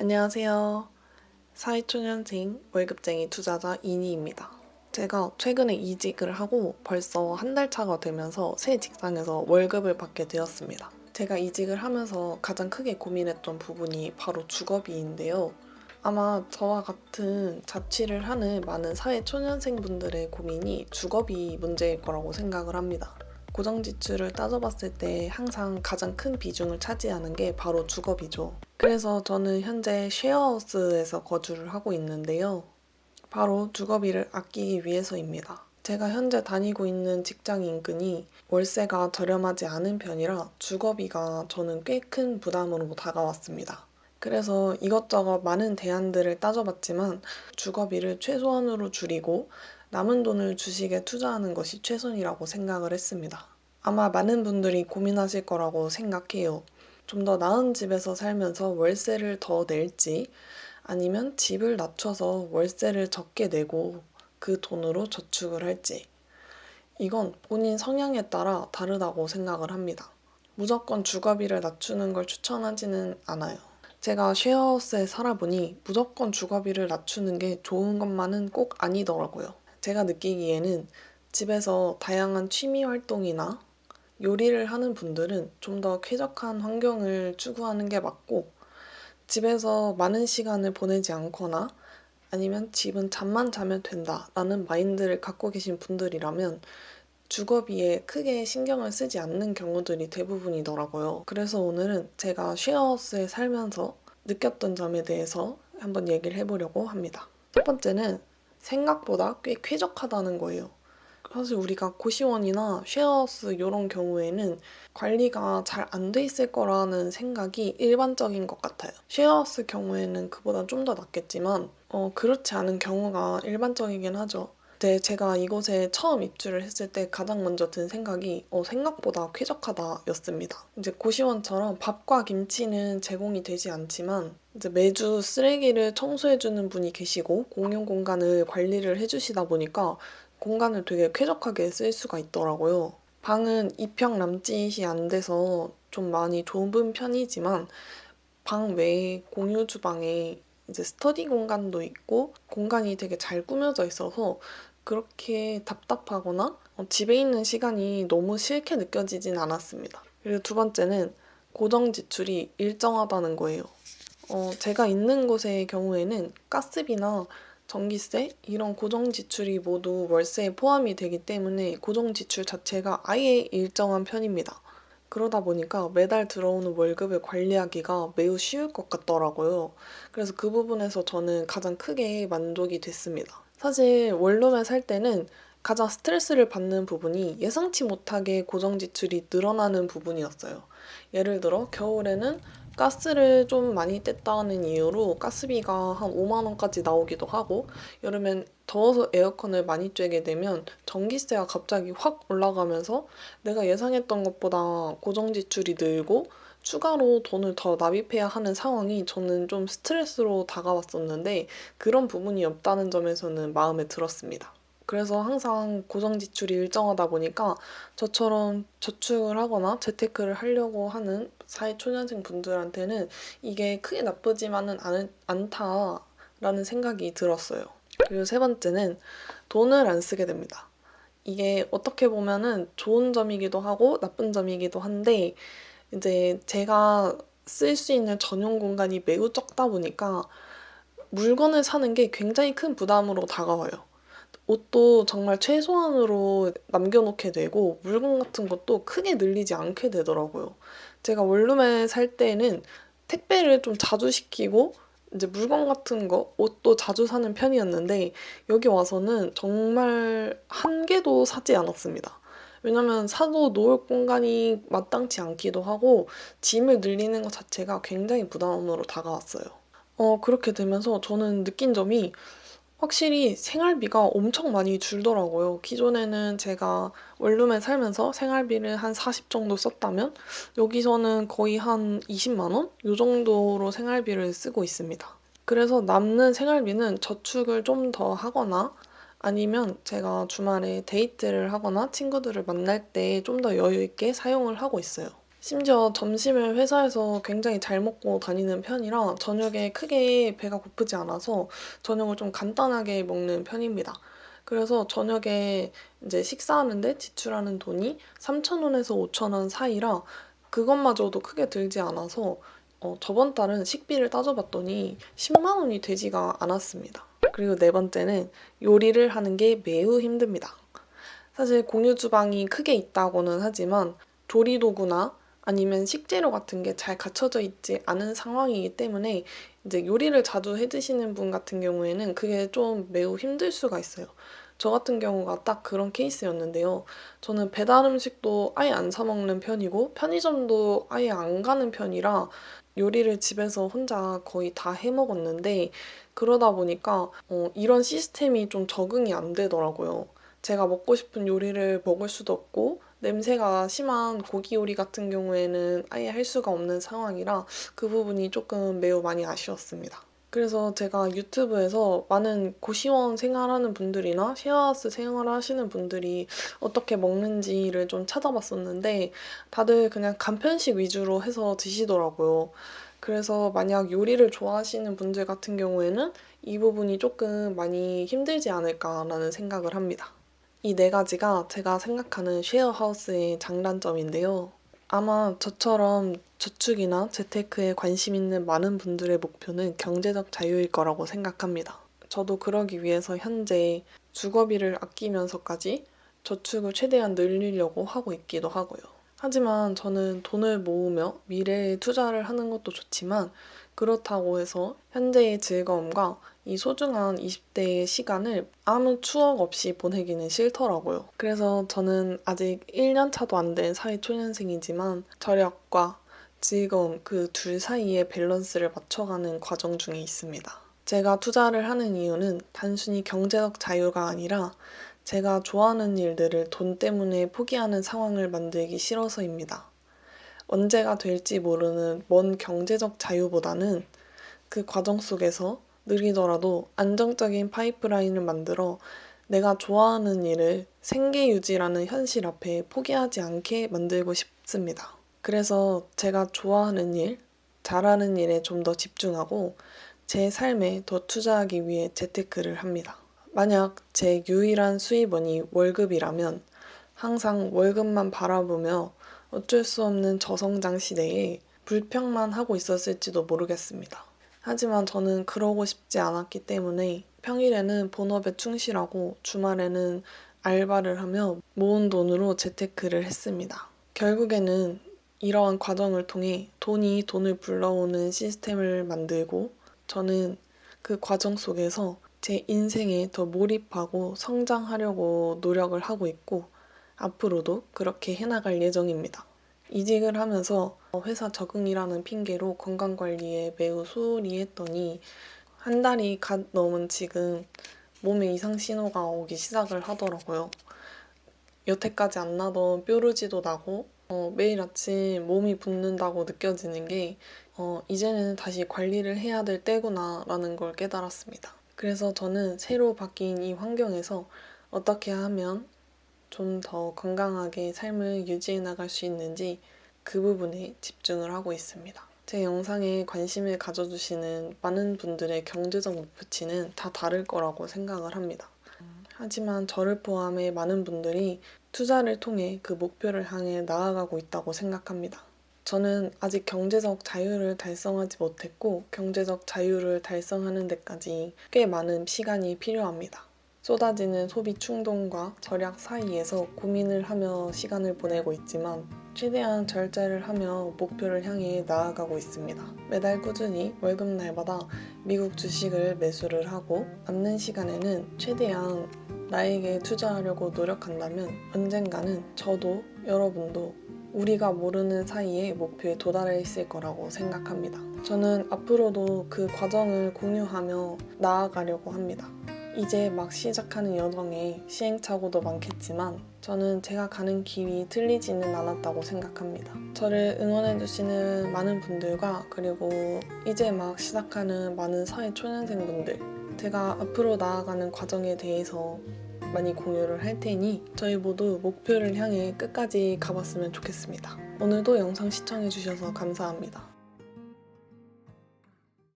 안녕하세요. 사회초년생 월급쟁이 투자자 이니입니다. 제가 최근에 이직을 하고 벌써 한 달 차가 되면서 새 직장에서 월급을 받게 되었습니다. 제가 이직을 하면서 가장 크게 고민했던 부분이 바로 주거비인데요. 아마 저와 같은 자취를 하는 많은 사회초년생분들의 고민이 주거비 문제일 거라고 생각을 합니다. 고정지출을 따져봤을 때 항상 가장 큰 비중을 차지하는 게 바로 주거비죠. 그래서 저는 현재 쉐어하우스에서 거주를 하고 있는데요. 바로 주거비를 아끼기 위해서입니다. 제가 현재 다니고 있는 직장 인근이 월세가 저렴하지 않은 편이라 주거비가 저는 꽤 큰 부담으로 다가왔습니다. 그래서 이것저것 많은 대안들을 따져봤지만 주거비를 최소한으로 줄이고 남은 돈을 주식에 투자하는 것이 최선이라고 생각을 했습니다. 아마 많은 분들이 고민하실 거라고 생각해요. 좀 더 나은 집에서 살면서 월세를 더 낼지 아니면 집을 낮춰서 월세를 적게 내고 그 돈으로 저축을 할지. 이건 본인 성향에 따라 다르다고 생각을 합니다. 무조건 주거비를 낮추는 걸 추천하지는 않아요. 제가 쉐어하우스에 살아보니 무조건 주거비를 낮추는 게 좋은 것만은 꼭 아니더라고요. 제가 느끼기에는 집에서 다양한 취미 활동이나 요리를 하는 분들은 좀 더 쾌적한 환경을 추구하는 게 맞고, 집에서 많은 시간을 보내지 않거나 아니면 집은 잠만 자면 된다라는 마인드를 갖고 계신 분들이라면 주거비에 크게 신경을 쓰지 않는 경우들이 대부분이더라고요. 그래서 오늘은 제가 쉐어하우스에 살면서 느꼈던 점에 대해서 한번 얘기를 해보려고 합니다. 첫 번째는 생각보다 꽤 쾌적하다는 거예요. 사실 우리가 고시원이나 쉐어하우스 이런 경우에는 관리가 잘 안 돼 있을 거라는 생각이 일반적인 것 같아요. 쉐어하우스 경우에는 그보다 좀 더 낫겠지만 그렇지 않은 경우가 일반적이긴 하죠. 네, 제가 이곳에 처음 입주를 했을 때 가장 먼저 든 생각이 생각보다 쾌적하다 였습니다. 이제 고시원처럼 밥과 김치는 제공이 되지 않지만 이제 매주 쓰레기를 청소해주는 분이 계시고 공용 공간을 관리를 해주시다 보니까 공간을 되게 쾌적하게 쓸 수가 있더라고요. 방은 2평 남짓이 안 돼서 좀 많이 좁은 편이지만 방 외에 공유 주방에 이제 스터디 공간도 있고 공간이 되게 잘 꾸며져 있어서 그렇게 답답하거나 집에 있는 시간이 너무 싫게 느껴지진 않았습니다. 그리고 두 번째는 고정 지출이 일정하다는 거예요. 제가 있는 곳의 경우에는 가스비나 전기세 이런 고정 지출이 모두 월세에 포함이 되기 때문에 고정 지출 자체가 아예 일정한 편입니다. 그러다 보니까 매달 들어오는 월급을 관리하기가 매우 쉬울 것 같더라고요. 그래서 그 부분에서 저는 가장 크게 만족이 됐습니다. 사실 원룸에 살 때는 가장 스트레스를 받는 부분이 예상치 못하게 고정 지출이 늘어나는 부분이었어요. 예를 들어 겨울에는 가스를 좀 많이 뗐다는 이유로 가스비가 한 5만 원까지 나오기도 하고, 여름엔 더워서 에어컨을 많이 쬐게 되면 전기세가 갑자기 확 올라가면서 내가 예상했던 것보다 고정 지출이 늘고 추가로 돈을 더 납입해야 하는 상황이 저는 좀 스트레스로 다가왔었는데, 그런 부분이 없다는 점에서는 마음에 들었습니다. 그래서 항상 고정 지출이 일정하다 보니까 저처럼 저축을 하거나 재테크를 하려고 하는 사회초년생 분들한테는 이게 크게 나쁘지만은 않다라는 생각이 들었어요. 그리고 세 번째는 돈을 안 쓰게 됩니다. 이게 어떻게 보면은 좋은 점이기도 하고 나쁜 점이기도 한데, 이제 제가 쓸 수 있는 전용 공간이 매우 적다 보니까 물건을 사는 게 굉장히 큰 부담으로 다가와요. 옷도 정말 최소한으로 남겨놓게 되고 물건 같은 것도 크게 늘리지 않게 되더라고요. 제가 원룸에 살 때는 택배를 좀 자주 시키고 이제 물건 같은 거, 옷도 자주 사는 편이었는데 여기 와서는 정말 한 개도 사지 않았습니다. 왜냐면 사도 놓을 공간이 마땅치 않기도 하고 짐을 늘리는 것 자체가 굉장히 부담으로 다가왔어요. 그렇게 되면서 저는 느낀 점이 확실히 생활비가 엄청 많이 줄더라고요. 기존에는 제가 원룸에 살면서 생활비를 한 40 정도 썼다면 여기서는 거의 한 20만 원? 이 정도로 생활비를 쓰고 있습니다. 그래서 남는 생활비는 저축을 좀 더 하거나 아니면 제가 주말에 데이트를 하거나 친구들을 만날 때 좀 더 여유 있게 사용을 하고 있어요. 심지어 점심을 회사에서 굉장히 잘 먹고 다니는 편이라 저녁에 크게 배가 고프지 않아서 저녁을 좀 간단하게 먹는 편입니다. 그래서 저녁에 이제 식사하는데 지출하는 돈이 3,000원에서 5,000원 사이라 그것마저도 크게 들지 않아서 저번 달은 식비를 따져봤더니 10만 원이 되지가 않았습니다. 그리고 네 번째는 요리를 하는 게 매우 힘듭니다. 사실 공유 주방이 크게 있다고는 하지만 조리도구나 아니면 식재료 같은 게 잘 갖춰져 있지 않은 상황이기 때문에 이제 요리를 자주 해 드시는 분 같은 경우에는 그게 좀 매우 힘들 수가 있어요. 저 같은 경우가 딱 그런 케이스였는데요. 저는 배달 음식도 아예 안 사 먹는 편이고 편의점도 아예 안 가는 편이라 요리를 집에서 혼자 거의 다 해 먹었는데 그러다 보니까 이런 시스템이 좀 적응이 안 되더라고요. 제가 먹고 싶은 요리를 먹을 수도 없고 냄새가 심한 고기 요리 같은 경우에는 아예 할 수가 없는 상황이라 그 부분이 조금 매우 많이 아쉬웠습니다. 그래서 제가 유튜브에서 많은 고시원 생활하는 분들이나 쉐어하우스 생활하시는 분들이 어떻게 먹는지를 좀 찾아봤었는데 다들 그냥 간편식 위주로 해서 드시더라고요. 그래서 만약 요리를 좋아하시는 분들 같은 경우에는 이 부분이 조금 많이 힘들지 않을까라는 생각을 합니다. 이 네 가지가 제가 생각하는 쉐어하우스의 장단점인데요. 아마 저처럼 저축이나 재테크에 관심 있는 많은 분들의 목표는 경제적 자유일 거라고 생각합니다. 저도 그러기 위해서 현재 주거비를 아끼면서까지 저축을 최대한 늘리려고 하고 있기도 하고요. 하지만 저는 돈을 모으며 미래에 투자를 하는 것도 좋지만 그렇다고 해서 현재의 즐거움과 이 소중한 20대의 시간을 아무 추억 없이 보내기는 싫더라고요. 그래서 저는 아직 1년 차도 안 된 사회초년생이지만 절약과 즐거움 그 둘 사이의 밸런스를 맞춰가는 과정 중에 있습니다. 제가 투자를 하는 이유는 단순히 경제적 자유가 아니라 제가 좋아하는 일들을 돈 때문에 포기하는 상황을 만들기 싫어서입니다. 언제가 될지 모르는 먼 경제적 자유보다는 그 과정 속에서 느리더라도 안정적인 파이프라인을 만들어 내가 좋아하는 일을 생계 유지라는 현실 앞에 포기하지 않게 만들고 싶습니다. 그래서 제가 좋아하는 일, 잘하는 일에 좀 더 집중하고 제 삶에 더 투자하기 위해 재테크를 합니다. 만약 제 유일한 수입원이 월급이라면 항상 월급만 바라보며 어쩔 수 없는 저성장 시대에 불평만 하고 있었을지도 모르겠습니다. 하지만 저는 그러고 싶지 않았기 때문에 평일에는 본업에 충실하고 주말에는 알바를 하며 모은 돈으로 재테크를 했습니다. 결국에는 이러한 과정을 통해 돈이 돈을 불러오는 시스템을 만들고 저는 그 과정 속에서 제 인생에 더 몰입하고 성장하려고 노력을 하고 있고 앞으로도 그렇게 해나갈 예정입니다. 이직을 하면서 회사 적응이라는 핑계로 건강관리에 매우 소홀히 했더니 한 달이 갓 넘은 지금 몸에 이상 신호가 오기 시작을 하더라고요. 여태까지 안 나던 뾰루지도 나고 매일 아침 몸이 붓는다고 느껴지는 게 이제는 다시 관리를 해야 될 때구나라는 걸 깨달았습니다. 그래서 저는 새로 바뀐 이 환경에서 어떻게 하면 좀 더 건강하게 삶을 유지해 나갈 수 있는지 그 부분에 집중을 하고 있습니다. 제 영상에 관심을 가져주시는 많은 분들의 경제적 목표치는 다 다를 거라고 생각을 합니다. 하지만 저를 포함해 많은 분들이 투자를 통해 그 목표를 향해 나아가고 있다고 생각합니다. 저는 아직 경제적 자유를 달성하지 못했고 경제적 자유를 달성하는 데까지 꽤 많은 시간이 필요합니다. 쏟아지는 소비 충동과 절약 사이에서 고민을 하며 시간을 보내고 있지만 최대한 절제를 하며 목표를 향해 나아가고 있습니다. 매달 꾸준히 월급날마다 미국 주식을 매수를 하고 남는 시간에는 최대한 나에게 투자하려고 노력한다면 언젠가는 저도 여러분도 우리가 모르는 사이에 목표에 도달해 있을 거라고 생각합니다. 저는 앞으로도 그 과정을 공유하며 나아가려고 합니다. 이제 막 시작하는 여정에 시행착오도 많겠지만 저는 제가 가는 길이 틀리지는 않았다고 생각합니다. 저를 응원해주시는 많은 분들과 그리고 이제 막 시작하는 많은 사회 초년생분들 제가 앞으로 나아가는 과정에 대해서 많이 공유를 할 테니 저희 모두 목표를 향해 끝까지 가봤으면 좋겠습니다. 오늘도 영상 시청해주셔서 감사합니다.